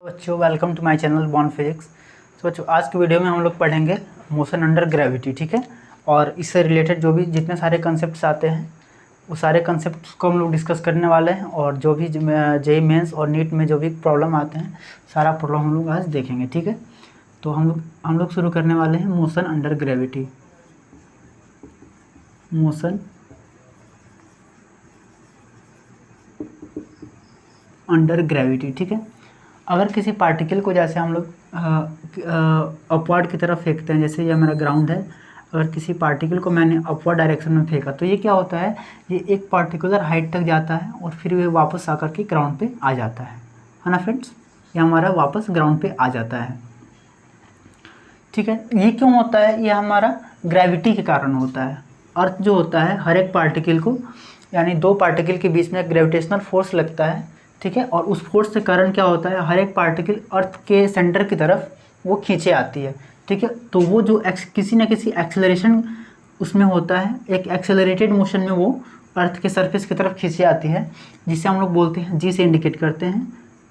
बच्चों welcome to my channel born physics. तो बच्चों आज की वीडियो में हम लोग पढ़ेंगे मोशन अंडर ग्रेविटी, ठीक है। और इससे रिलेटेड जो भी जितने सारे कंसेप्ट्स आते हैं वो सारे कंसेप्ट्स को हम लोग डिस्कस करने वाले हैं। और जो भी जेईई मेंस और नीट में जो भी प्रॉब्लम आते हैं सारा प्रॉब्लम हम लोग आज देखेंगे, ठीक है। तो हम लोग शुरू करने वाले हैं motion under gravity. Motion under gravity, ठीक है। अगर किसी पार्टिकल को जैसे हम लोग अपवर्ड की तरफ फेंकते हैं, जैसे ये हमारा ग्राउंड है, अगर किसी पार्टिकल को मैंने अपवर्ड डायरेक्शन में फेंका तो ये क्या होता है, ये एक पार्टिकुलर हाइट तक जाता है और फिर ये वापस आकर के ग्राउंड पे आ जाता है ना फ्रेंड्स। ये हमारा वापस ग्राउंड पे आ जाता है, ठीक है। ये क्यों होता है, ये हमारा ग्रेविटी के कारण होता है। अर्थ जो होता है हर एक पार्टिकल को, यानी दो पार्टिकल के बीच में ग्रेविटेशनल फोर्स लगता है, ठीक है। और उस फोर्स के कारण क्या होता है, हर एक पार्टिकल अर्थ के सेंटर की तरफ वो खींचे आती है, ठीक है। तो वो जो किसी न किसी एक्सेलरेशन उसमें होता है, एक एक्सेलरेटेड मोशन में वो अर्थ के सरफेस की तरफ खींची आती है, जिसे हम लोग बोलते हैं, जी से इंडिकेट करते हैं,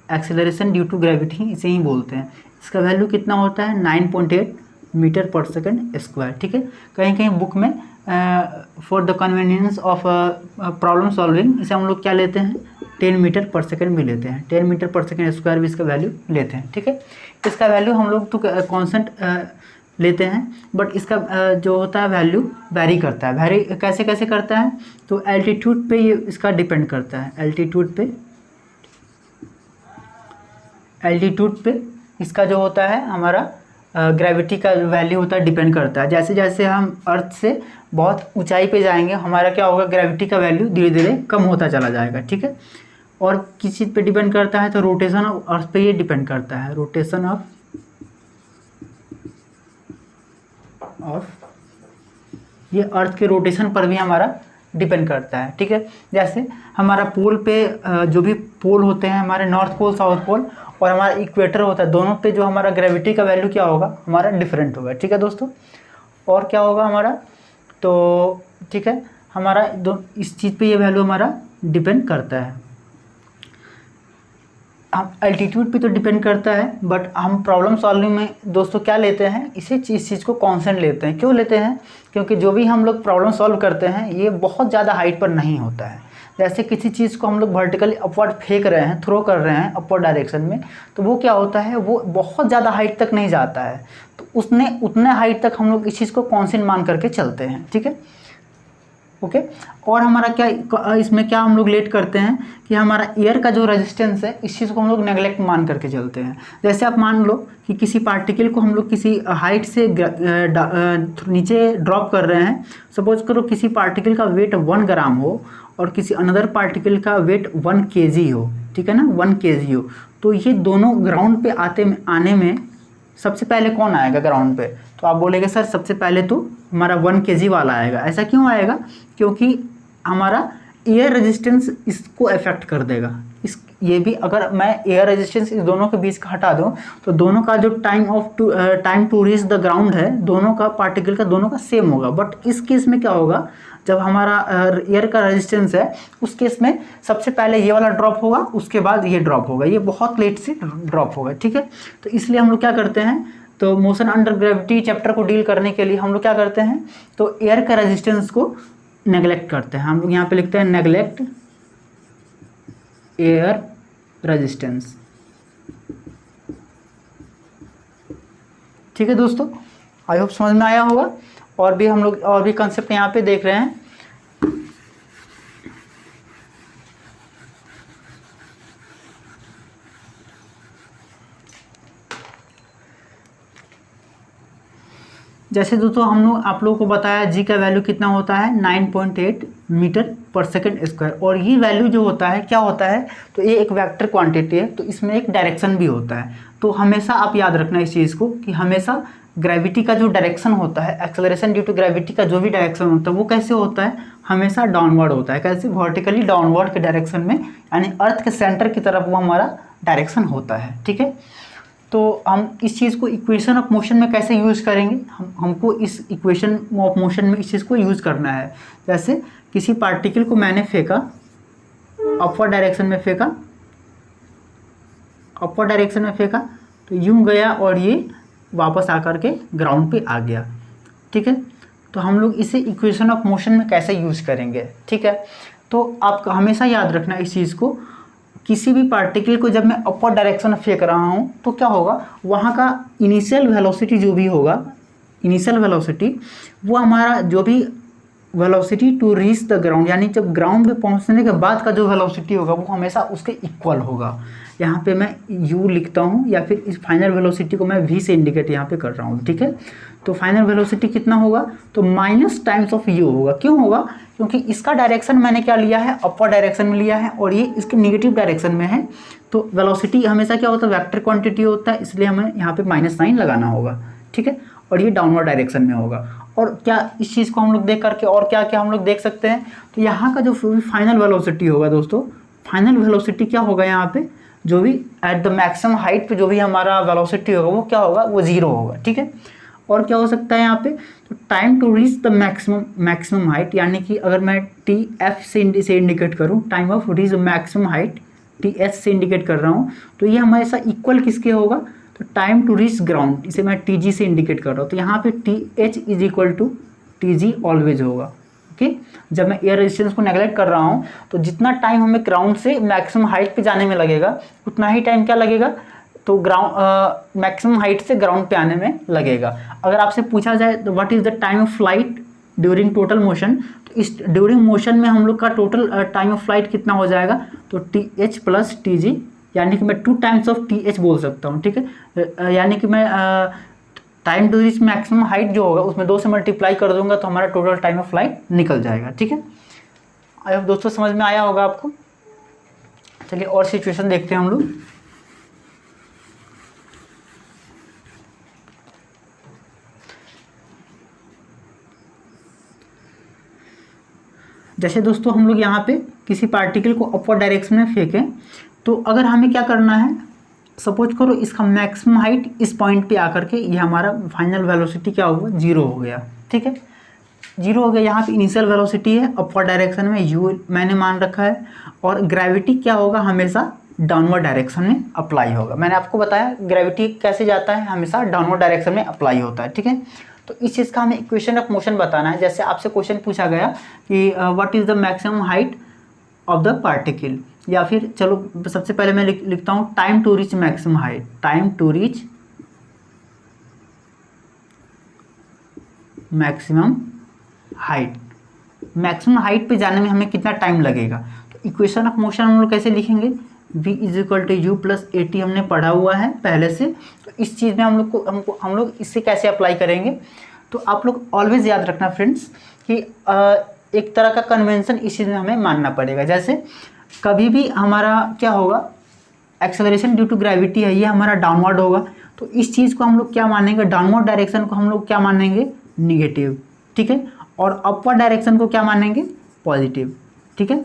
एक्सेलरेशन ड्यू टू ग्रेविटी इसे ही बोलते हैं। इसका वैल्यू कितना होता है, 9.8 मीटर पर सेकंड स्क्वायर, ठीक है। कहीं कहीं बुक में for the convenience of problem solving इसे हम लोग क्या लेते हैं, 10 मीटर पर सेकंड भी लेते हैं, 10 मीटर पर सेकंड स्क्वायर भी इसका वैल्यू लेते हैं, ठीक है। इसका वैल्यू हम लोग तो कांस्टेंट लेते हैं, बट इसका जो होता है वैल्यू वेरी करता है। वेरी कैसे कैसे करता है, तो एल्टीट्यूड पे ये इसका डिपेंड करता है। एल्टीट्यूड पे इसका जो होता है हमारा ग्रेविटी का वैल्यू होता है डिपेंड करता है। जैसे जैसे हम अर्थ से बहुत ऊंचाई पे जाएंगे हमारा क्या होगा, ग्रेविटी का वैल्यू धीरे धीरे कम होता चला जाएगा, ठीक है। और किस चीज़ पे डिपेंड करता है, तो रोटेशन ऑफ अर्थ पे ये डिपेंड करता है। रोटेशन ऑफ ये अर्थ के रोटेशन पर भी हमारा डिपेंड करता है, ठीक है। जैसे हमारा पोल पे जो भी पोल होते हैं हमारे, नॉर्थ पोल साउथ पोल और हमारा इक्वेटर होता है, दोनों पे जो हमारा ग्रेविटी का वैल्यू क्या होगा, हमारा डिफरेंट होगा, ठीक है दोस्तों। और क्या होगा हमारा, तो ठीक है, हमारा इस चीज़ पे ये वैल्यू हमारा डिपेंड करता है। हम एल्टीट्यूड पे तो डिपेंड करता है, बट हम प्रॉब्लम सॉल्विंग में दोस्तों क्या लेते हैं, इस चीज़ को कांस्टेंट लेते हैं। क्यों लेते हैं, क्योंकि जो भी हम लोग प्रॉब्लम सॉल्व करते हैं ये बहुत ज़्यादा हाइट पर नहीं होता है। जैसे किसी चीज़ को हम लोग वर्टिकली अपवर्ड फेंक रहे हैं, थ्रो कर रहे हैं अपवर्ड डायरेक्शन में, तो वो क्या होता है, वो बहुत ज़्यादा हाइट तक नहीं जाता है, तो उतने हाइट तक हम लोग इस चीज़ को कांस्टेंट मान करके चलते हैं, ठीक है, ओके। और हमारा क्या इसमें क्या हम लोग लेट करते हैं कि हमारा एयर का जो रेजिस्टेंस है इस चीज़ को हम लोग नेगलेक्ट मान करके चलते हैं। जैसे आप मान लो कि किसी पार्टिकल को हम लोग किसी हाइट से नीचे ड्रॉप कर रहे हैं। सपोज करो किसी पार्टिकल का वेट 1 ग्राम हो और किसी अनदर पार्टिकल का वेट 1 kg हो, ठीक है ना, 1 kg हो, तो ये दोनों ग्राउंड पे आने में सबसे पहले कौन आएगा ग्राउंड पे, तो आप बोलेंगे सर सबसे पहले तो हमारा 1 kg वाला आएगा। ऐसा क्यों आएगा, क्योंकि हमारा एयर रेजिस्टेंस इसको अफेक्ट कर देगा। ये भी अगर मैं एयर रेजिस्टेंस इस दोनों के बीच का हटा दूं तो दोनों का जो time to reach the ground है, दोनों का पार्टिकल का दोनों का सेम होगा। बट इस केस में क्या होगा, जब हमारा एयर का रेजिस्टेंस है उस केस में सबसे पहले ये वाला ड्रॉप होगा, उसके बाद ये ड्रॉप होगा, ये बहुत लेट से ड्रॉप होगा, ठीक है। तो इसलिए हम लोग क्या करते हैं, तो मोशन अंडर ग्रेविटी चैप्टर को डील करने के लिए हम लोग क्या करते हैं, तो एयर का रेजिस्टेंस को नेगलेक्ट करते हैं। हम लोग यहाँ पे लिखते हैं नेगलेक्ट एयर रेजिस्टेंस, ठीक है दोस्तों। आई होप समझ में आया होगा। और भी हम लोग और भी कंसेप्ट यहाँ पे देख रहे हैं। जैसे दोस्तों आप लोगों को बताया जी का वैल्यू कितना होता है, 9.8 मीटर पर सेकंड स्क्वायर। और ये वैल्यू जो होता है क्या होता है, तो ये एक वेक्टर क्वांटिटी है, तो इसमें एक डायरेक्शन भी होता है। तो हमेशा आप याद रखना इस चीज़ को कि हमेशा ग्रेविटी का जो डायरेक्शन होता है, एक्सेलरेशन ड्यू टू ग्रेविटी का जो भी डायरेक्शन होता है वो कैसे होता है, हमेशा डाउनवर्ड होता है। कैसे, वर्टिकली डाउनवर्ड के डायरेक्शन में, यानी अर्थ के सेंटर की तरफ वो हमारा डायरेक्शन होता है, ठीक है। तो हम इस चीज़ को इक्वेशन ऑफ मोशन में कैसे यूज़ करेंगे, हमको इस इक्वेशन ऑफ मोशन में इस चीज़ को यूज़ करना है। जैसे किसी पार्टिकल को मैंने फेंका, अपवर्ड डायरेक्शन में फेंका, अपर डायरेक्शन में फेंका तो यूँ गया और ये वापस आकर के ग्राउंड पे आ गया, ठीक है। तो हम लोग इसे इक्वेशन ऑफ मोशन में कैसे यूज़ करेंगे, ठीक है। तो आप हमेशा याद रखना इस चीज़ को, किसी भी पार्टिकल को जब मैं अपर डायरेक्शन में फेंक रहा हूँ तो क्या होगा, वहाँ का इनिशियल वेलोसिटी जो भी होगा, इनिशियल वेलोसिटी वो हमारा जो भी velocity to reach the ground, यानी जब ग्राउंड पे पहुंचने के बाद का जो वेलोसिटी होगा वो हमेशा उसके इक्वल होगा। यहाँ पे मैं u लिखता हूँ या फिर इस फाइनल वेलोसिटी को मैं v से इंडिकेट यहाँ पे कर रहा हूँ, ठीक है। तो फाइनल वेलोसिटी कितना होगा, तो माइनस टाइम्स ऑफ u होगा। क्यों होगा, क्योंकि इसका डायरेक्शन मैंने क्या लिया है, अपर डायरेक्शन में लिया है और ये इसके निगेटिव डायरेक्शन में है। तो वेलोसिटी हमेशा क्या होता है, वेक्टर क्वांटिटी होता है, इसलिए हमें यहाँ पे माइनस साइन लगाना होगा, ठीक है। और ये डाउनवर्ड डायरेक्शन में होगा। और क्या इस चीज़ को हम लोग देख करके और क्या क्या हम लोग देख सकते हैं, तो यहाँ का जो फाइनल वेलोसिटी होगा दोस्तों, फाइनल वेलोसिटी क्या होगा, यहाँ पे जो भी एट द मैक्सिमम हाइट पे जो भी हमारा वेलोसिटी होगा वो क्या होगा, वो जीरो होगा, ठीक है। और क्या हो सकता है यहाँ पे, तो time to reach the maximum height, यानी कि अगर मैं टी एफ से इंडिकेट करूँ, time of reach maximum height t h से इंडिकेट कर रहा हूँ, तो ये हमेशा इक्वल किसके होगा, तो टाइम टू रीच ग्राउंड, इसे मैं टी जी से इंडिकेट कर रहा हूँ। तो यहाँ पे t h is equal to t g always होगा, ओके। जब मैं एयर रेजिस्टेंस को नेगलेक्ट कर रहा हूँ तो जितना टाइम हमें ग्राउंड से मैक्सिमम हाइट पे जाने में लगेगा उतना ही टाइम क्या लगेगा, तो ग्राउंड मैक्सिमम हाइट से ग्राउंड पे आने में लगेगा। अगर आपसे पूछा जाए तो what is the time of flight during total motion, तो इस ड्यूरिंग मोशन में हम लोग का टोटल टाइम ऑफ फ्लाइट कितना हो जाएगा, तो T H plus T G, यानी कि मैं 2 टाइम्स ऑफ टी एच बोल सकता हूँ, ठीक है। यानी कि मैं time to reach maximum height जो होगा उसमें 2 से मल्टीप्लाई कर दूंगा तो हमारा टोटल टाइम ऑफ फ्लाइट निकल जाएगा, ठीक है। आई होप दोस्तों समझ में आया होगा आपको। चलिए और सिचुएशन देखते हैं हम लोग। जैसे दोस्तों हम लोग यहाँ पे किसी पार्टिकल को अपर डायरेक्शन में फेंकें, तो अगर हमें क्या करना है, सपोज करो इसका मैक्सिमम हाइट इस पॉइंट पे आकर के ये हमारा फाइनल वेलोसिटी क्या होगा, जीरो हो गया, ठीक है। जीरो हो गया, यहाँ पे इनिशियल वेलोसिटी है अपर डायरेक्शन में u मैंने मान रखा है, और ग्रेविटी क्या होगा, हमेशा डाउनवर्ड डायरेक्शन में अप्लाई होगा। मैंने आपको बताया ग्रेविटी कैसे जाता है, हमेशा डाउनवर्ड डायरेक्शन में अप्लाई होता है, ठीक है। तो इस चीज़ का हमें इक्वेशन ऑफ मोशन बताना है। जैसे आपसे क्वेश्चन पूछा गया कि what is the maximum height of the particle, या फिर चलो सबसे पहले मैं लिखता हूँ time to reach maximum height, time to reach maximum height, maximum height पे जाने में हमें कितना टाइम लगेगा। तो इक्वेशन ऑफ मोशन हम लोग कैसे लिखेंगे, v is equal to u plus a t, हमने पढ़ा हुआ है पहले से। तो इस चीज़ में हम लोग इससे कैसे अप्लाई करेंगे, तो आप लोग ऑलवेज याद रखना फ्रेंड्स कि एक तरह का कन्वेंशन इस चीज़ में हमें मानना पड़ेगा। जैसे कभी भी हमारा क्या होगा, एक्सेलरेशन ड्यू टू ग्रेविटी है, ये हमारा डाउनवर्ड होगा, तो इस चीज़ को हम लोग क्या मानेंगे, डाउनवर्ड डायरेक्शन को हम लोग क्या मानेंगे, निगेटिव, ठीक है। और अपर डायरेक्शन को क्या मानेंगे, पॉजिटिव, ठीक है।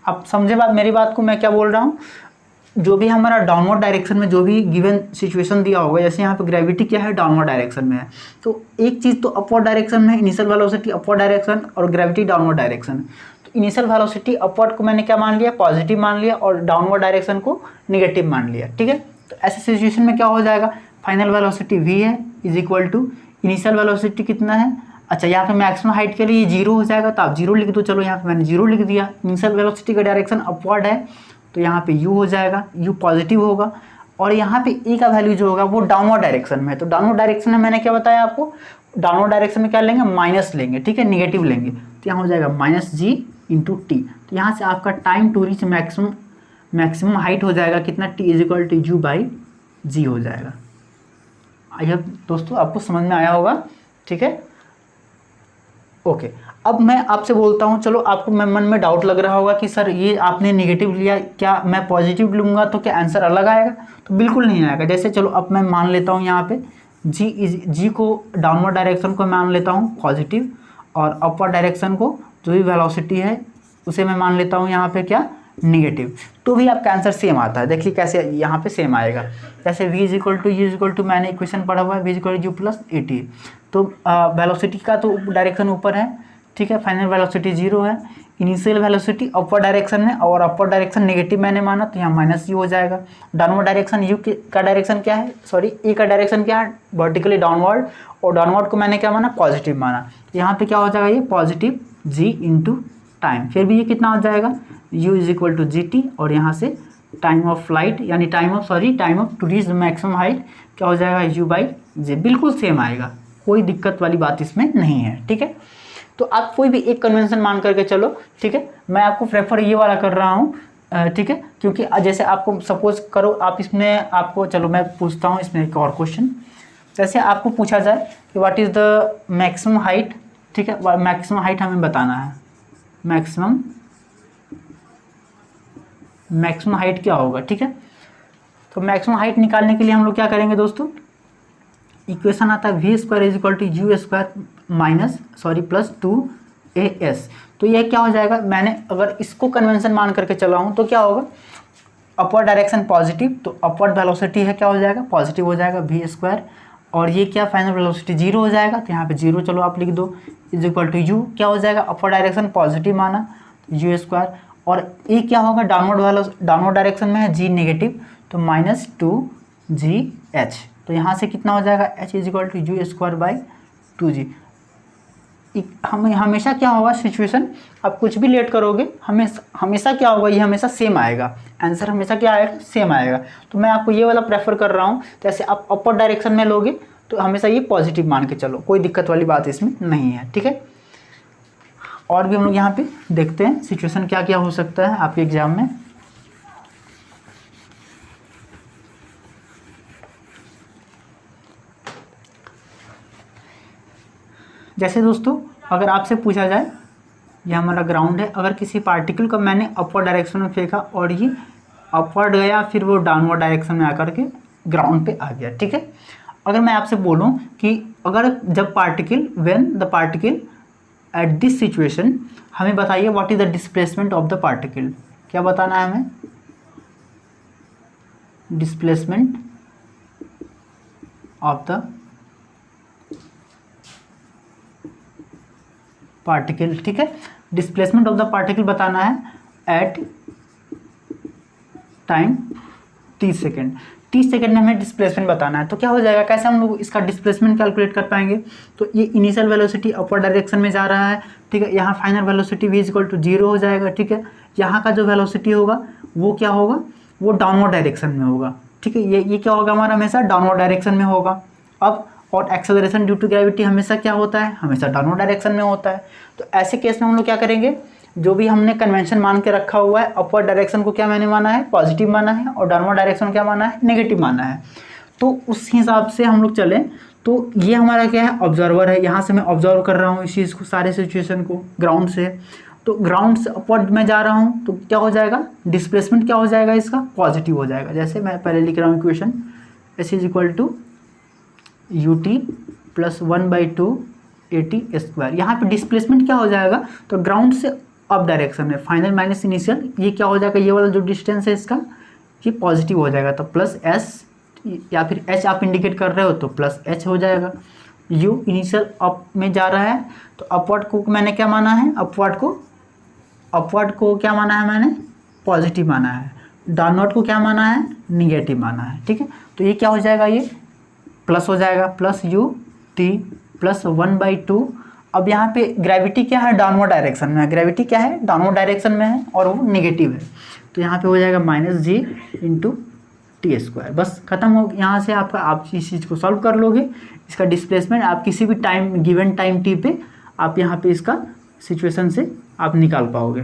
आप समझे मेरी बात को, मैं क्या बोल रहा हूँ। जो भी हमारा डाउनवर्ड डायरेक्शन में जो भी गिवन सिचुएशन दिया होगा, जैसे यहाँ पे ग्रेविटी क्या है, डाउनवर्ड डायरेक्शन में है, तो एक चीज़ तो अपर डायरेक्शन में, इनिशियल वेलोसिटी अपर डायरेक्शन और ग्रेविटी डाउनवर्ड डायरेक्शन। तो इनिशियल वेलोसिटी अपवर्ड को मैंने क्या मान लिया, पॉजिटिव मान लिया, और डाउनवर्ड डायरेक्शन को निगेटिव मान लिया, ठीक है। तो ऐसे सिचुएशन में क्या हो जाएगा, फाइनल वेलोसिटी v है is equal to initial velocity कितना है, अच्छा यहाँ पे मैक्सिमम हाइट के लिए जीरो हो जाएगा, तो आप जीरो लिख दो। चलो यहाँ पे मैंने जीरो लिख दिया। इनिशियल वेलोसिटी का डायरेक्शन अपवर्ड है, तो यहाँ पे u हो जाएगा, u पॉजिटिव होगा, और यहाँ पे e का वैल्यू जो होगा वो डाउनवर्ड डायरेक्शन में है। तो डाउनवर्ड डायरेक्शन में मैंने क्या बताया आपको, डाउनवर्ड डायरेक्शन में क्या लेंगे, माइनस लेंगे, ठीक है, निगेटिव लेंगे। तो यहाँ हो जाएगा माइनस जी इंटू टी। तो यहाँ से आपका time to reach maximum height हो जाएगा कितना, t is equal to u by g हो जाएगा। आई होप दोस्तों आपको समझ में आया होगा, ठीक है, ओके। अब मैं आपसे बोलता हूँ, चलो आपको मन में डाउट लग रहा होगा कि सर ये आपने नेगेटिव लिया, क्या मैं पॉजिटिव लूँगा तो क्या आंसर अलग आएगा, तो बिल्कुल नहीं आएगा। जैसे चलो अब मैं मान लेता हूँ यहाँ पे जी को डाउनवर्ड डायरेक्शन को मान लेता हूँ पॉजिटिव, और अपर डायरेक्शन को जो भी वेलोसिटी है उसे मैं मान लेता हूँ यहाँ पे क्या, निगेटिव, तो भी आपका आंसर सेम आता है। देखिए कैसे यहाँ पे सेम आएगा। जैसे v is equal to u is equal to, मैंने इक्वेशन पढ़ा हुआ है, v is equal to u plus a t. तो वेलोसिटी का तो डायरेक्शन ऊपर है, ठीक है, फाइनल वेलोसिटी जीरो है, इनिशियल वेलोसिटी अपवर्ड डायरेक्शन में और अपवर्ड डायरेक्शन नेगेटिव मैंने माना तो यहाँ माइनस यू हो जाएगा। डाउनवर्ड डायरेक्शन यू का डायरेक्शन क्या है, सॉरी ए का डायरेक्शन क्या है, वर्टिकली डाउनवर्ड, और डाउनवर्ड को मैंने क्या माना, पॉजिटिव माना। तो यहाँ पे क्या हो जाएगा, ये पॉजिटिव जी इंटू टाइम, फिर भी ये कितना हो जाएगा, u is equal to g t, और यहाँ से टाइम ऑफ फ्लाइट यानी time of to reach maximum height क्या हो जाएगा, u बाई जे, बिल्कुल सेम आएगा, कोई दिक्कत वाली बात इसमें नहीं है। ठीक है, तो आप कोई भी एक कन्वेंशन मान करके चलो। ठीक है, मैं आपको प्रेफर ये वाला कर रहा हूँ। ठीक है, क्योंकि जैसे आपको सपोज करो आप इसमें आपको, चलो मैं पूछता हूँ इसमें एक और क्वेश्चन। जैसे आपको पूछा जाए कि what is the maximum height, ठीक है, मैक्सिमम हाइट हमें बताना है, मैक्सिमम हाइट क्या होगा। ठीक है, तो मैक्सिमम हाइट निकालने के लिए हम लोग क्या करेंगे दोस्तों, इक्वेशन आता है v square is equal to u square plus 2as। तो यह क्या हो जाएगा, मैंने अगर इसको कन्वेंशन मान करके चला हूँ तो क्या होगा, अपवर्ड डायरेक्शन पॉजिटिव, तो अपवर्ड वेलोसिटी है क्या हो जाएगा, पॉजिटिव हो जाएगा वी स्क्वायर, और ये क्या फाइनल वेलोसिटी जीरो हो जाएगा, तो यहाँ पे जीरो चलो आप लिख दो, इज इक्वल टू यू क्या हो जाएगा, अपवर्ड डायरेक्शन पॉजिटिव माना यू स्क्वायर, और ए क्या होगा, डाउनवर्ड डायरेक्शन में है जी नेगेटिव, तो माइनस 2gh। तो यहाँ से कितना हो जाएगा, h is equal to u square by 2g। हमें हमेशा क्या होगा सिचुएशन, आप कुछ भी लेट करोगे हमेशा क्या होगा, ये हमेशा सेम आएगा, आंसर हमेशा क्या आएगा, सेम आएगा। तो मैं आपको ये वाला प्रेफर कर रहा हूँ। जैसे आप अपर डायरेक्शन में लोगे तो हमेशा ये पॉजिटिव मान के चलो, कोई दिक्कत वाली बात इसमें नहीं है। ठीक है, और भी हम लोग यहाँ पे देखते हैं सिचुएशन क्या क्या हो सकता है आपके एग्जाम में। जैसे दोस्तों अगर आपसे पूछा जाए, ये हमारा ग्राउंड है, अगर किसी पार्टिकल को मैंने अपवर्ड डायरेक्शन में फेंका और ये अपवर्ड गया, फिर वो डाउनवर्ड डायरेक्शन में आकर के ग्राउंड पे आ गया। ठीक है, अगर मैं आपसे बोलूं कि अगर जब particle when the particle at this situation, हमें बताइए what is the displacement of the particle, क्या बताना है हमें, डिस्प्लेसमेंट ऑफ द पार्टिकल। ठीक है, डिस्प्लेसमेंट ऑफ द पार्टिकल बताना है एट टाइम 30 सेकेंड। 30 सेकेंड में हमें डिस्प्लेसमेंट बताना है। तो क्या हो जाएगा, कैसे हम लोग इसका डिस्प्लेसमेंट कैलकुलेट कर पाएंगे, तो ये इनिशियल वेलोसिटी अपवर्ड डायरेक्शन में जा रहा है। ठीक है, यहाँ final velocity v equal to 0 हो जाएगा। ठीक है, यहाँ का जो वेलोसिटी होगा वो क्या होगा, वो डाउनवर्ड डायरेक्शन में होगा। ठीक है, ये क्या होगा हमारा, हमेशा डाउनवर्ड डायरेक्शन में होगा। अब और एक्सेलरेशन ड्यू टू ग्रेविटी हमेशा क्या होता है, हमेशा डाउनवर्ड डायरेक्शन में होता है। तो ऐसे केस में हम लोग क्या करेंगे, जो भी हमने कन्वेंशन मान के रखा हुआ है, अपवर्ड डायरेक्शन को क्या मैंने माना है, पॉजिटिव माना है, और डाउनवर्ड डायरेक्शन क्या माना है, नेगेटिव माना है। तो उस हिसाब से हम लोग चलें। तो ये हमारा क्या है, ऑब्जर्वर है, यहाँ से मैं ऑब्जर्व कर रहा हूँ इस चीज़ को, सारे सिचुएशन को ग्राउंड से। तो ग्राउंड से अपवर्ड में जा रहा हूँ तो क्या हो जाएगा, डिस्प्लेसमेंट क्या हो जाएगा इसका, पॉजिटिव हो जाएगा। जैसे मैं पहले लिख रहा हूँ equation, s is equal to u t plus 1/2 AT square. यहाँ पे डिस्प्लेसमेंट क्या हो जाएगा, तो ग्राउंड से अप डायरेक्शन में फाइनल माइनस इनिशियल, ये क्या हो जाएगा, ये वाला जो डिस्टेंस है इसका ये पॉजिटिव हो जाएगा, तो प्लस एस या फिर एच आप इंडिकेट कर रहे हो तो प्लस एच हो जाएगा। यू इनिशियल अप में जा रहा है, तो अपवर्ड को मैंने क्या माना है, अपवर्ड को क्या माना है मैंने, पॉजिटिव माना है। डाउनवर्ड को क्या माना है, निगेटिव माना है। ठीक है, तो ये क्या हो जाएगा, ये प्लस हो जाएगा, प्लस यू टी प्लस 1/2। अब यहाँ पे ग्रेविटी क्या है, डाउनवर्ड डायरेक्शन में है, ग्रेविटी क्या है, डाउनवर्ड डायरेक्शन में है और वो नेगेटिव है। तो यहाँ पे हो जाएगा minus g into T square. बस खत्म हो, यहाँ से आपका आप इस चीज़ को सॉल्व कर लोगे। इसका डिस्प्लेसमेंट आप किसी भी टाइम गिवन टाइम टी पे आप यहाँ पे इसका सिचुएशन से आप निकाल पाओगे।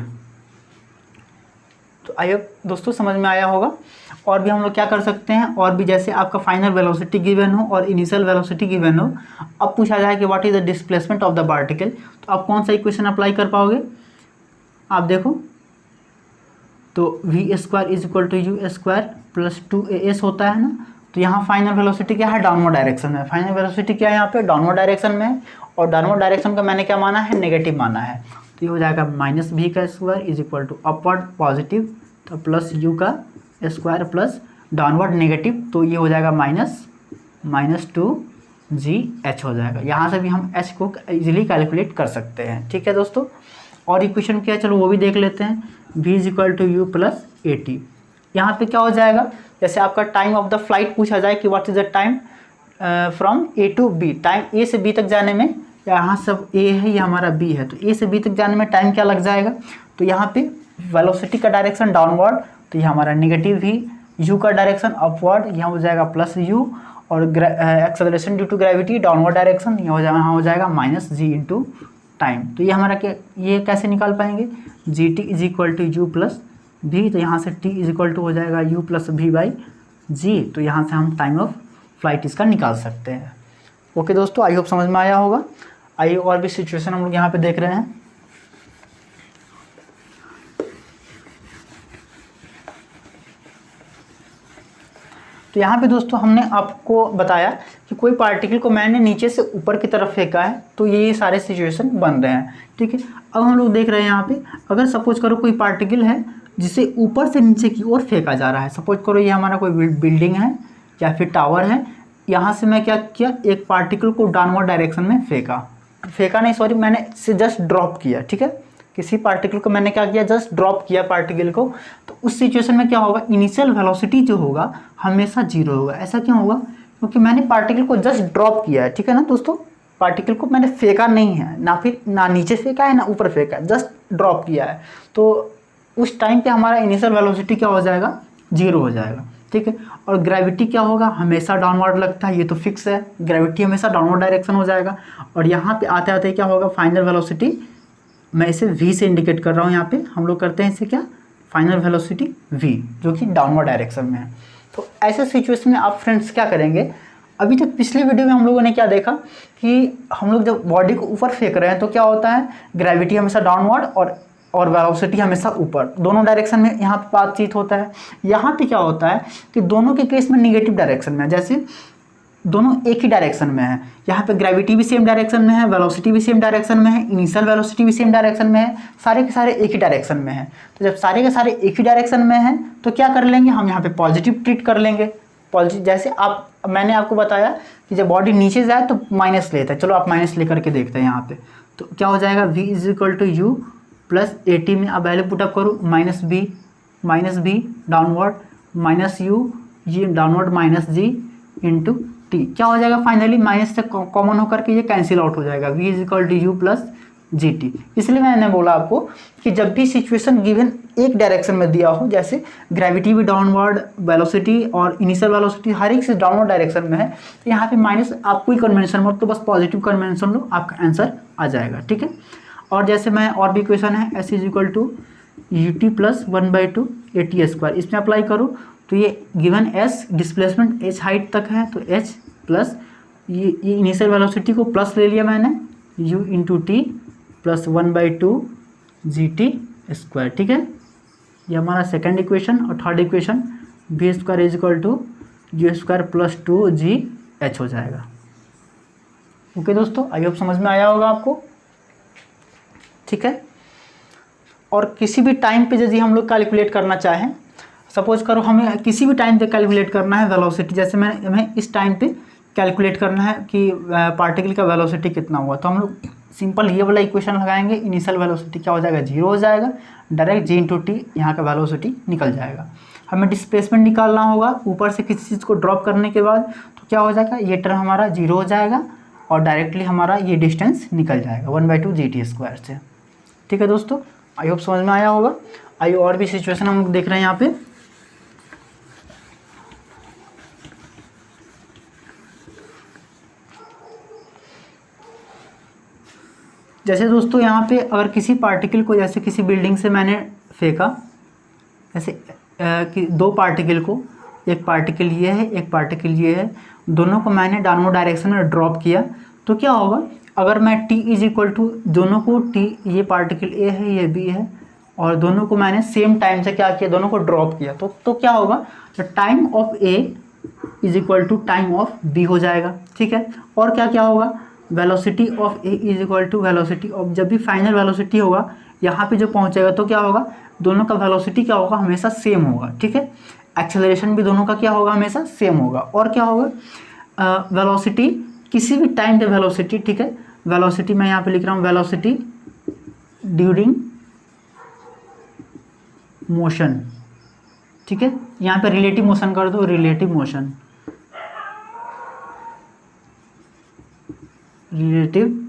तो आई होप दोस्तों समझ में आया होगा। और भी हम लोग क्या कर सकते हैं, और भी जैसे आपका फाइनल वेलोसिटी गिवन हो और इनिशियल वेलोसिटी गिवन हो, अब पूछा जाए कि what is the displacement of the particle, तो आप कौन सा इक्वेशन अप्लाई कर पाओगे, आप देखो तो v square is equal to u square plus 2as होता है ना। तो यहाँ फाइनल वेलोसिटी क्या है, डाउनवर्ड डायरेक्शन में, फाइनल वेलोसिटी क्या है यहाँ पे, डाउनवर्ड डायरेक्शन में है, और डाउनवर्ड डायरेक्शन का मैंने क्या माना है, नेगेटिव माना है। तो ये हो जाएगा माइनस v का square is equal to upward positive, तो प्लस u का स्क्वायर प्लस डाउनवर्ड नेगेटिव, तो ये हो जाएगा माइनस 2gh हो जाएगा। यहाँ से भी हम h को इजीली कैलकुलेट कर सकते हैं। ठीक है दोस्तों, और इक्वेशन क्या है चलो वो भी देख लेते हैं। v is equal to u plus a t. यहाँ पर क्या हो जाएगा, जैसे आपका टाइम ऑफ द फ्लाइट पूछा जाए कि what is the time from A to B, time A से बी तक जाने में, यहाँ सब ए है ये हमारा बी है, तो ए से बी तक जाने में टाइम क्या लग जाएगा। तो यहाँ पे वेलोसिटी का डायरेक्शन डाउनवर्ड, तो ये हमारा नेगेटिव v, u का डायरेक्शन अपवर्ड, यहाँ हो जाएगा प्लस u, और acceleration due to gravity downward direction, यहाँ हो जाएगा माइनस जी इंटू टाइम। तो ये हमारा ये कैसे निकाल पाएंगे, g t is equal to u plus भी, तो यहाँ से t इज इक्वल टू हो जाएगा u प्लस भी बाई जी, तो यहाँ से हम टाइम ऑफ फ्लाइट इसका निकाल सकते हैं। ओके दोस्तों, आई होप समझ में आया होगा। आइए और भी सिचुएशन हम लोग यहाँ पे देख रहे हैं। तो यहाँ पे दोस्तों हमने आपको बताया कि कोई पार्टिकल को मैंने नीचे से ऊपर की तरफ फेंका है, तो ये सारे सिचुएशन बन रहे हैं, ठीक है। अब हम लोग देख रहे हैं यहाँ पे, अगर सपोज करो कोई पार्टिकल है जिसे ऊपर से नीचे की ओर फेंका जा रहा है, सपोज करो ये हमारा कोई बिल्डिंग है या फिर टावर है, यहाँ से मैं क्या किया, एक पार्टिकल को डाउनवर्ड डायरेक्शन में फेंका नहीं सॉरी, मैंने इसे जस्ट ड्रॉप किया, ठीक है। किसी पार्टिकल को मैंने क्या किया, जस्ट ड्रॉप किया पार्टिकल को, तो उस सिचुएशन में क्या होगा, इनिशियल वेलोसिटी जो होगा हमेशा जीरो होगा। ऐसा क्यों होगा, क्योंकि मैंने पार्टिकल को जस्ट ड्रॉप किया है, ठीक है ना दोस्तों। पार्टिकल को मैंने फेंका नहीं है, ना नीचे फेंका है ना ऊपर फेंका है, जस्ट ड्रॉप किया है, तो उस टाइम पे हमारा इनिशियल वेलोसिटी क्या हो जाएगा, जीरो हो जाएगा, ठीक है। और ग्रेविटी क्या होगा, हमेशा डाउनवर्ड लगता है, ये तो फिक्स है, ग्रेविटी हमेशा डाउनवर्ड डायरेक्शन हो जाएगा। और यहाँ पे आते आते क्या होगा, फाइनल वेलोसिटी, मैं इसे v से इंडिकेट कर रहा हूँ, यहाँ पे हम लोग करते हैं इसे क्या, फाइनल वेलोसिटी v, जो कि डाउनवर्ड डायरेक्शन में है। तो ऐसे सिचुएशन में आप फ्रेंड्स क्या करेंगे, अभी तक पिछले वीडियो में हम लोगों ने क्या देखा कि हम लोग जब बॉडी को ऊपर फेंक रहे हैं तो क्या होता है, ग्रेविटी हमेशा डाउनवर्ड और वेलोसिटी हमेशा ऊपर, दोनों डायरेक्शन में यहाँ पे बातचीत होता है। यहाँ पे क्या होता है कि दोनों के केस में निगेटिव डायरेक्शन में है, जैसे दोनों एक ही डायरेक्शन में है, यहाँ पे ग्रेविटी भी सेम डायरेक्शन में है, वेलोसिटी भी सेम डायरेक्शन में है, इनिशियल वेलोसिटी भी सेम डायरेक्शन में है, सारे के सारे एक ही डायरेक्शन में है। तो जब सारे के सारे एक ही डायरेक्शन में है तो क्या कर लेंगे, हम यहाँ पे पॉजिटिव ट्रीट कर लेंगे। पॉजिटिव जैसे मैंने आपको बताया कि जब बॉडी नीचे जाए तो माइनस लेता है, चलो आप माइनस लेकर के देखते हैं यहाँ पे, तो क्या हो जाएगा, v is equal to u plus a t में अब वैल्यू पुटअप करो, minus b downward minus u, ये downward minus g into t, क्या हो जाएगा, फाइनली माइनस से कॉमन होकर के ये कैंसिल आउट हो जाएगा, v is equal to u plus g t. इसलिए मैंने बोला आपको कि जब भी सिचुएशन गिवन एक डायरेक्शन में दिया हो, जैसे ग्रेविटी भी डाउनवर्ड, वेलोसिटी और इनिशियल वेलोसिटी हर एक से डाउनवर्ड डायरेक्शन में है, तो यहाँ पे माइनस आप कोई कन्वेंशन मत, तो बस पॉजिटिव कन्वेंशन लो, आपका आंसर आ जाएगा, ठीक है। और जैसे मैं और भी इक्वेशन है, s is equal to u t plus 1/2 a t square, इसमें अप्लाई करो तो ये given s displacement h height तक है, तो एच प्लस ये इनिशियल वेलोसिटी को प्लस ले लिया मैंने, u into t plus 1/2 g t square, ठीक है। ये हमारा सेकंड इक्वेशन। और third equation b square is equal to u square plus 2 g h हो जाएगा। ओके दोस्तों, आई होप समझ में आया होगा आपको, ठीक है। और किसी भी टाइम पे यदि हम लोग कैलकुलेट करना चाहें, सपोज करो हमें किसी भी टाइम पे कैलकुलेट करना है वेलोसिटी, जैसे हमें इस टाइम पे कैलकुलेट करना है कि पार्टिकल का वेलोसिटी कितना हुआ, तो हम लोग सिंपल ये वाला इक्वेशन लगाएंगे, इनिशियल वेलोसिटी क्या हो जाएगा, जीरो हो जाएगा, डायरेक्ट जी इंटू टी यहाँ का वेलोसिटी निकल जाएगा। हमें डिस्प्लेसमेंट निकालना होगा ऊपर से किसी चीज़ को ड्रॉप करने के बाद, तो क्या हो जाएगा, ये टर्म हमारा जीरो हो जाएगा और डायरेक्टली हमारा ये डिस्टेंस निकल जाएगा 1/2 जी टी स्क्वायर से, ठीक है दोस्तों। आई होप समझ में आया होगा। आइए और भी सिचुएशन हम लोग देख रहे हैं यहाँ पे। जैसे दोस्तों यहाँ पे अगर किसी पार्टिकल को, जैसे किसी बिल्डिंग से मैंने फेंका, जैसे कि दो पार्टिकल को, एक पार्टिकल ये है एक पार्टिकल ये है, दोनों को मैंने डाउनवर्ड डायरेक्शन में ड्रॉप किया, तो क्या होगा, अगर मैं t इज इक्वल टू दोनों को t, ये पार्टिकल a है ये b है, और दोनों को मैंने सेम टाइम से क्या किया, दोनों को ड्रॉप किया, तो क्या होगा, तो time of a is equal to time of b हो जाएगा, ठीक है। और क्या होगा, velocity of a is equal to velocity of, जब भी फाइनल वेलोसिटी होगा यहाँ पे जो पहुँचेगा तो क्या होगा, दोनों का वेलोसिटी क्या होगा, हमेशा सेम होगा, ठीक है। एक्सेलरेशन भी दोनों का क्या होगा, हमेशा सेम होगा। और क्या होगा, वेलोसिटी किसी भी टाइम पे वेलोसिटी, ठीक है, वेलोसिटी मैं यहाँ पे लिख रहा हूँ, वेलोसिटी ड्यूरिंग मोशन, ठीक है। यहाँ पे रिलेटिव मोशन कर दो, रिलेटिव मोशन, रिलेटिव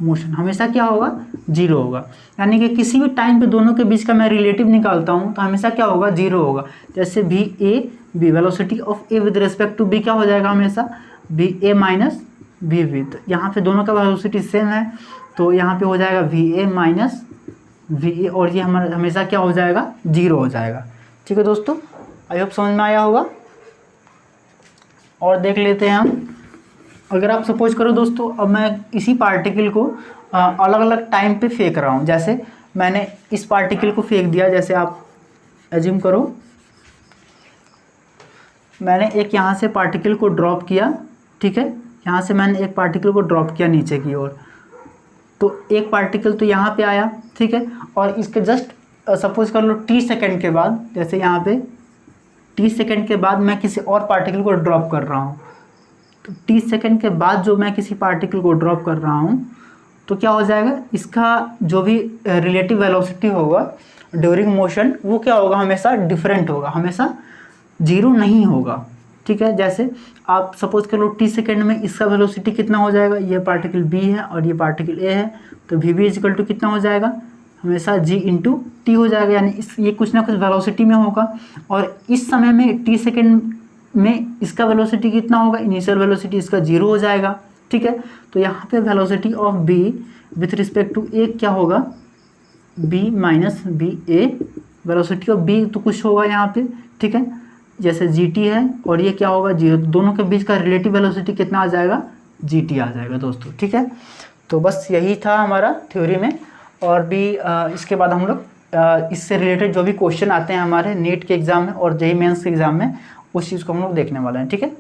मोशन हमेशा क्या होगा, जीरो होगा। यानी कि किसी भी टाइम पे दोनों के बीच का मैं रिलेटिव निकालता हूँ तो हमेशा क्या होगा, जीरो होगा। जैसे v a b, velocity of a with respect to b क्या हो जाएगा हमेशा, v a minus v v. तो यहाँ पे दोनों का वेलोसिटी सेम है तो यहाँ पे हो जाएगा we a minus V A, और ये हमारा हमेशा क्या हो जाएगा, जीरो हो जाएगा। ठीक है दोस्तों, आई होप समझ में आया होगा। और देख लेते हैं हम, अगर आप सपोज करो दोस्तों, अब मैं इसी पार्टिकल को अलग अलग टाइम पे फेंक रहा हूँ। जैसे मैंने इस पार्टिकल को फेंक दिया, जैसे आप एज्यूम करो मैंने एक यहाँ से पार्टिकल को ड्रॉप किया, ठीक है, यहाँ से मैंने एक पार्टिकल को ड्रॉप किया नीचे की ओर, तो एक पार्टिकल तो यहाँ पे आया, ठीक है, और इसके जस्ट सपोज कर लो टी सेकेंड के बाद, जैसे यहाँ पे टी सेकेंड के बाद मैं किसी और पार्टिकल को ड्रॉप कर रहा हूँ, तो टी सेकेंड के बाद जो मैं किसी पार्टिकल को ड्रॉप कर रहा हूँ तो क्या हो जाएगा, इसका जो भी रिलेटिव वेलोसिटी होगा ड्यूरिंग मोशन वो क्या होगा, हमेशा डिफरेंट होगा, हमेशा जीरो नहीं होगा। ठीक है, जैसे आप सपोज कर लो टी सेकेंड में इसका वेलोसिटी कितना हो जाएगा, ये पार्टिकल बी है और ये पार्टिकल ए है, तो वी बी इजिकल टू कितना हो जाएगा, हमेशा जी इंटू टी हो जाएगा, यानी ये कुछ ना कुछ वेलोसिटी में होगा। और इस समय में टी सेकेंड में इसका वेलोसिटी कितना होगा, इनिशियल वेलोसिटी इसका जीरो हो जाएगा। ठीक है, तो यहाँ पे velocity of B with respect to A क्या होगा, B minus B A, velocity of B तो कुछ होगा यहाँ पे, ठीक है, जैसे जी टी है, और ये क्या होगा जीरो, दोनों के बीच का रिलेटिव वेलोसिटी कितना आ जाएगा, जी टी आ जाएगा दोस्तों। ठीक है, तो बस यही था हमारा थ्योरी में। और भी इसके बाद हम लोग इससे रिलेटेड जो भी क्वेश्चन आते हैं हमारे नीट के एग्ज़ाम में और जेईई मेंस के एग्ज़ाम में, उस चीज़ को हम लोग देखने वाले हैं। ठीक है।